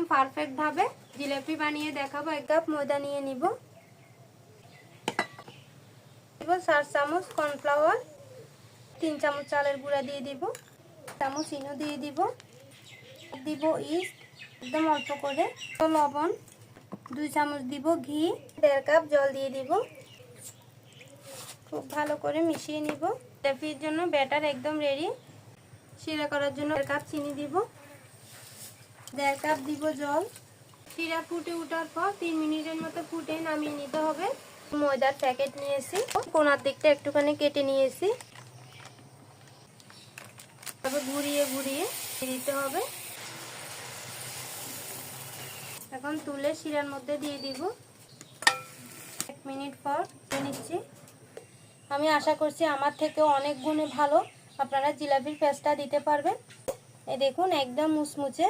একদম পারফেক্ট ভাবে জিলাপি বানিয়ে দেখাবো। 1 কাপ ময়দা নিয়ে নিব, 4 চামচ কর্নফ্লাওয়ার, 3 চামচ চালের গুঁড়া দিয়ে দিব, চামচ ইনো দিয়ে দিব, দিব ইস্ট একদম অল্প করে, লবণ, 2 চামচ দিব ঘি, 1.5 কাপ জল দিয়ে দিব। খুব ভালো করে মিশিয়ে নিব। জিলাপির জন্য ব্যাটার একদম রেডি। শিরা করার জন্য 1 কাপ চিনি দিব, 1.5 কাপ দিব জল। শিরা ফুটে ওঠার পর 3 মিনিটের মতো ফুটে নামিয়ে নিতে হবে। ময়দার প্যাকেট নিয়েছি, কোনার দিকটা একটুখানি কেটে নিয়েছি, তবে ঘুরিয়ে ঘুরিয়ে দিতে হবে। এখন তুলে শিরার মধ্যে দিয়ে দিব। 1 মিনিট পর নিচ্ছি। আমি আশা করছি আমার থেকেও অনেক গুণে ভালো আপনারা জিলাপির পেস্টটা দিতে পারবেন। এই দেখুন একদম মুচমুচে।